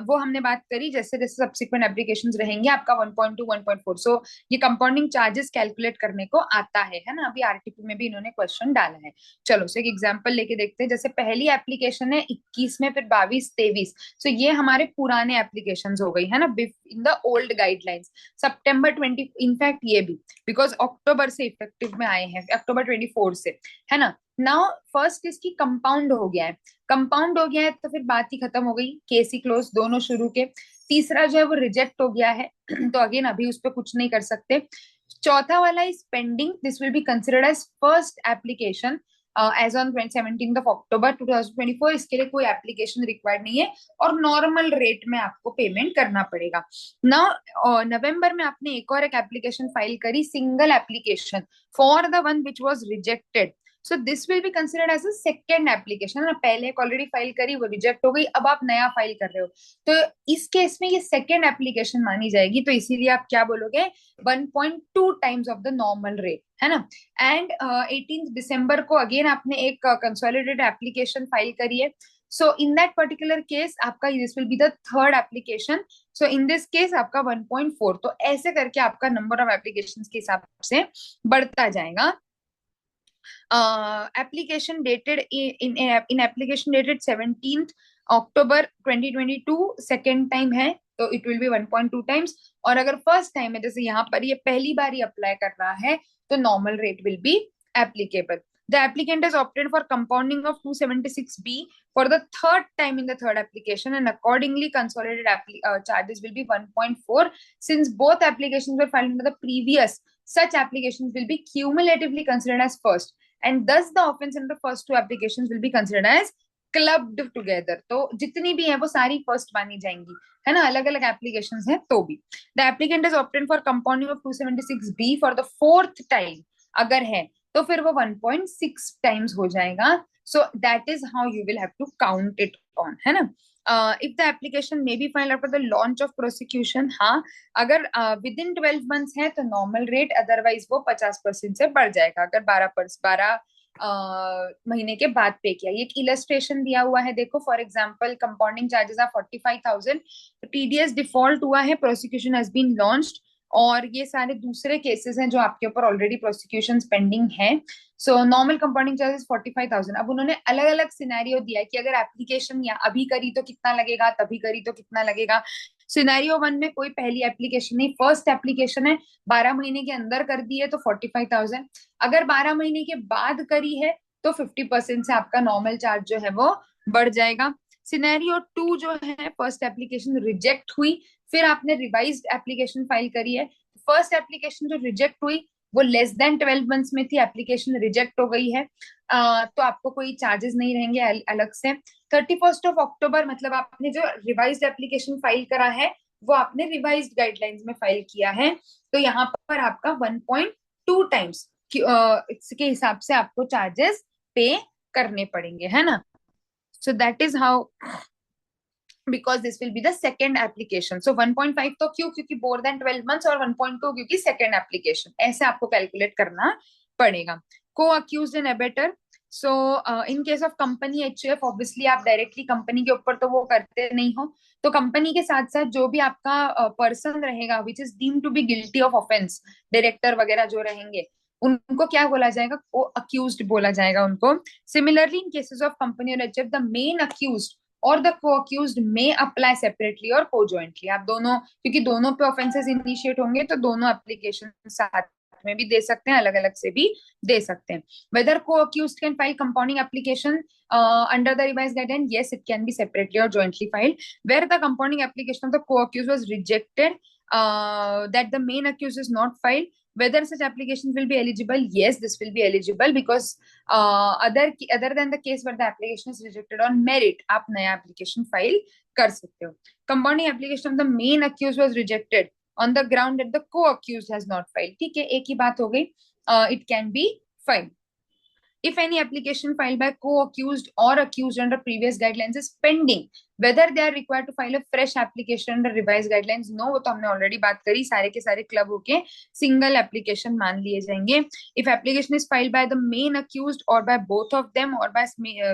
वो हमने बात करी, जैसे जैसे सब्सिक्वेंट एप्लीकेशंस रहेंगे आपका 1.2 1.4. सो ये कंपाउंडिंग चार्जेस कैलकुलेट करने को आता है ना. अभी आरटीपी में भी इन्होंने क्वेश्चन डाला है. चलो सो एक एग्जांपल लेके देखते हैं. जैसे पहली एप्लीकेशन है 21 में, फिर 22 23. सो ये हमारे पुराने एप्लीकेशंस हो गई है ना, in the old guidelines. September 20, in fact ये भी बिकॉज अक्टूबर से इफेक्टिव में आए हैं, अक्टूबर 24 से, है ना. नाउ फर्स्ट इसकी कंपाउंड हो गया है, कंपाउंड हो गया है तो फिर बात ही खत्म हो गई, केस ही क्लोज, दोनों शुरू के. तीसरा जो है वो रिजेक्ट हो गया है तो अगेन अभी उस पर कुछ नहीं कर सकते. चौथा वाला is pending, this will be considered as first application as on 17 October 2024. इसके लिए कोई एप्लीकेशन रिक्वायर्ड नहीं है और नॉर्मल रेट में आपको पेमेंट करना पड़ेगा. नाउ नवंबर में आपने एक और एक एप्लीकेशन फाइल करी, single application for the one which was rejected. So this will be considered as a second application. ना पहले एक ऑलरेडी फाइल करी, वो रिजेक्ट हो गई, अब आप नया फाइल कर रहे हो, तो इस केस में ये सेकेंड एप्लीकेशन मानी जाएगी. तो इसीलिए आप क्या बोलोगे, 1.2 times of the normal rate, है ना. एंड 18 दिसंबर को अगेन आपने एक कंसोलिडेटेड एप्लीकेशन फाइल करी है. सो इन दैट पर्टिकुलर केस आपका this will be the third application. So in this case आपका 1.4. तो ऐसे करके आपका नंबर ऑफ एप्लीकेशन के हिसाब से बढ़ता जाएगा. Application dated in application dated 17th October 2022 second time है तो इट विल बी 1.2 टाइम्स. और अगर फर्स्ट टाइम है, जैसे यहाँ पर ये पहली बार ही अप्लाई कर रहा है, तो normal rate will be applicable. The applicant has opted for compounding of 276B for the third time in the third application, and accordingly consolidated charges will be 1.4. Since both applications were filed under the previous, such applications will be cumulatively considered as first, and thus the offense in the first two applications will be considered as clubbed together. तो जितनी भी है वो सारी first मानी जाएंगी, है ना, अलग अलग एप्लीकेशंस हैं तो भी. The applicant has opted for compounding of 276B for the fourth time, अगर है तो फिर वो 1.6 टाइम्स हो जाएगा. So that is how you will have to count it on, है ना. If the application may be filed after the launch of prosecution, हाँ अगर विद इन 12 मंथ्स है तो नॉर्मल रेट, अदरवाइज वो 50% से बढ़ जाएगा अगर 12 महीने के बाद पे किया. ये एक इलस्ट्रेशन दिया हुआ है, देखो for example compounding charges are 45,000, TDS default हुआ है, प्रोसिक्यूशन हैज बीन लॉन्च्ड, और ये सारे दूसरे केसेस हैं जो आपके ऊपर ऑलरेडी प्रोसिक्यूशन पेंडिंग है. So normal compounding charges 45,000. अब उन्होंने अलग अलग सिनेरियो दिया है कि अगर एप्लीकेशन या अभी करी तो कितना लगेगा, तभी करी तो कितना लगेगा. सिनेरियो 1 में कोई पहली एप्लीकेशन नहीं, फर्स्ट एप्लीकेशन है, 12 महीने के अंदर कर दी है तो 45,000. अगर 12 महीने के बाद करी है तो 50% से आपका नॉर्मल चार्ज जो है वो बढ़ जाएगा. सिनेरियो 2 जो है, फर्स्ट एप्लीकेशन रिजेक्ट हुई, फिर आपने रिवाइज्ड एप्लीकेशन फाइल करी है. फर्स्ट एप्लीकेशन जो रिजेक्ट हुई वो लेस देन 12 मंथ्स में थी, एप्लीकेशन रिजेक्ट हो गई है, तो आपको कोई चार्जेस नहीं रहेंगे अलग से. 31 अक्टूबर मतलब आपने जो रिवाइज्ड एप्लीकेशन फाइल करा है वो आपने रिवाइज्ड गाइडलाइंस में फाइल किया है, तो यहाँ पर आपका 1.2 टाइम्स के हिसाब से आपको चार्जेस पे करने पड़ेंगे, है ना. सो that is how, because this will be the second application. So 1.5 तो क्यों, क्योंकि more than 12 months, और 1.2 क्योंकि second application. ऐसे आपको कैलकुलेट करना पड़ेगा. Co-accused and abettor. So in case of company HUF, obviously आप डायरेक्टली कंपनी के ऊपर तो वो करते नहीं हो, तो कंपनी के साथ साथ जो भी आपका पर्सन रहेगा which is deemed to be guilty of offence, director वगैरह जो रहेंगे, उनको क्या बोला जाएगा, को अक्यूज्ड बोला जाएगा उनको. Similarly in cases of company और HUF, द मेन अक्यूज्ड और the co-accused may apply separately और co-jointly. आप दोनों, क्योंकि दोनों पे ऑफेंसेस इनिशिएट होंगे तो दोनों एप्लीकेशन साथ में भी दे सकते हैं, अलग अलग से भी दे सकते हैं. वेदर को accused can file compounding application under the revised guideline, yes, it can be separately or jointly filed. Where the compounding application of the co-accused was rejected, that the main accused is not filed, whether such application will be eligible, yes, this will be eligible because other than the case where the application is rejected on merit, आप नया application file कर सकते हो. Compounding application of the main accused was rejected on the ground that the co-accused has not filed. ठीक है, एक ही बात हो गई. It can be filed. If any application filed by co-accused or accused under previous guidelines is pending, whether they are required to file a fresh application under revised guidelines, no, वो तो हमने already बात करी, सारे के सारे club होके single application मान लिए जाएंगे. If application is filed by the main accused or by both of them or by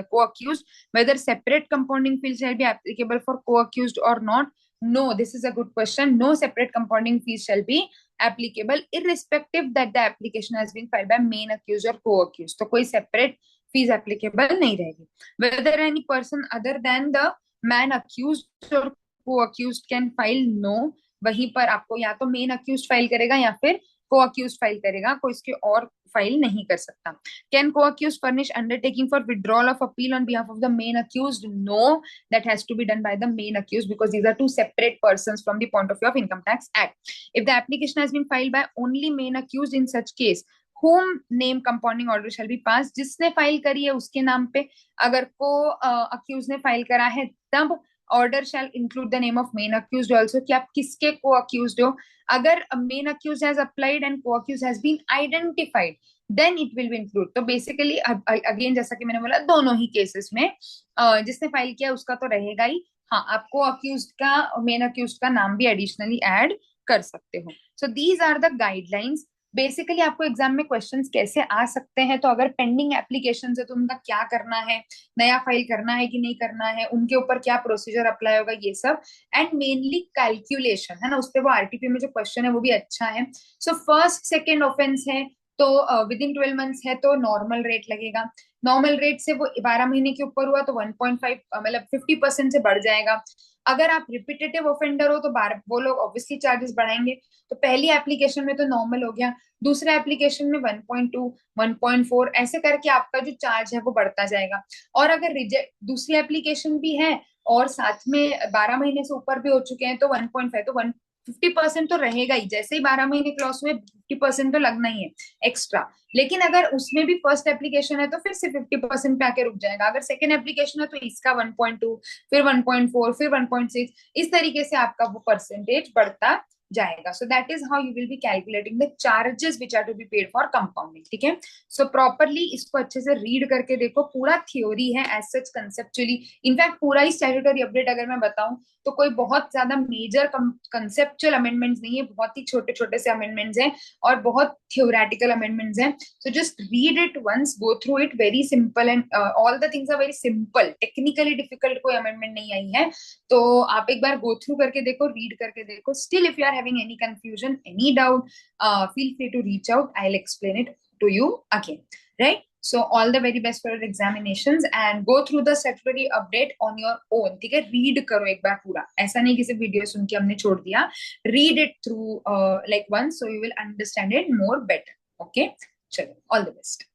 co-accused, whether separate compounding fees shall be applicable for co-accused or not, no, this is a good question. No separate compounding fees shall be applicable irrespective that the application has been filed by main accused or co-accused. तो कोई separate fees applicable नहीं रहेगी. Whether any person other than the man accused or co-accused can file, no. वहीं पर आपको या तो main accused file करेगा या फिर co-accused file करेगा, कोई इसके और फाइल नहीं कर सकता. Can co-accused furnish undertaking for withdrawal of appeal on behalf of the main accused? No, that has to be done by the main accused because these are two separate persons from the point of view of Income Tax Act. If the application has been filed by only main accused, in such case, whom name compounding order shall be passed? जिसने file करी है उसके नाम पे. अगर को accused ने file करा है तब order shall include the name of main accused also, कि आप किसके co-accused हो. अगर main accused has applied and co-accused has been identified, then it will be include. तो basically again जैसा कि मैंने बोला दोनों ही cases में जिसने फाइल किया उसका तो रहेगा ही. हाँ, आप co-accused का main accused का नाम भी additionally add कर सकते हो. So these are the guidelines. Basically आपको एग्जाम में क्वेश्चंस कैसे आ सकते हैं, तो अगर पेंडिंग एप्लीकेशन है तो उनका क्या करना है, नया फाइल करना है कि नहीं करना है, उनके ऊपर क्या प्रोसीजर अप्लाई होगा, ये सब. एंड मेनली कैलकुलेशन है ना, उस पर वो आरटीपी में जो क्वेश्चन है वो भी अच्छा है. सो फर्स्ट सेकेंड ऑफेंस है तो विद इन 12 मंथ्स है तो नॉर्मल रेट लगेगा. नॉर्मल रेट से वो 12 महीने के ऊपर हुआ तो 1.5 मतलब 50% से बढ़ जाएगा. अगर आप रिपीटेटिव ऑफेंडर हो तो वो लोग ऑब्वियसली चार्जेस बढ़ाएंगे. तो पहली एप्लीकेशन में तो नॉर्मल हो गया, दूसरे एप्लीकेशन में 1.2 1.4 ऐसे करके आपका जो चार्ज है वो बढ़ता जाएगा. और अगर रिजेक्ट दूसरी एप्लीकेशन भी है और साथ में 12 महीने से ऊपर भी हो चुके हैं तो 1.5 तो 50% तो रहेगा ही. जैसे ही 12 महीने क्लॉस हुए 50% तो लगना ही है एक्स्ट्रा. लेकिन अगर उसमें भी फर्स्ट एप्लीकेशन है तो फिर से 50% पे आके रुक जाएगा. अगर सेकेंड एप्लीकेशन है तो इसका 1.2 फिर 1.4 फिर 1.6 इस तरीके से आपका वो परसेंटेज बढ़ता जाएगा. So that is how you will be calculating the charges which are to be paid for compounding. ठीक है, सो प्रॉपरली इसको अच्छे से रीड करके देखो. पूरा थ्योरी है एज सच कंसेप्चुअली. इनफैक्ट पूरा ही स्टैट्यूटरी अपडेट अगर मैं बताऊं तो कोई बहुत ज्यादा मेजर कंसेप्चुअल अमेंडमेंट्स नहीं है, बहुत ही छोटे छोटे से अमेंडमेंट्स हैं और बहुत थ्योरेटिकल अमेंडमेंट्स हैं. So just read it once, go through it, very simple and all the things are very simple. Technically difficult कोई अमेंडमेंट नहीं आई है. तो आप एक बार गो थ्रू करके देखो, रीड करके देखो. Still if you are having any confusion, any doubt, feel free to reach out. I'll explain it to you again, right? So all the very best for your examinations and go through the statutory update on your own. ठीक है, read करो एक बार पूरा, ऐसा नहीं किसी video सुन के हमने छोड़ दिया. Read it through like once so you will understand it more better. Okay, चलो, all the best.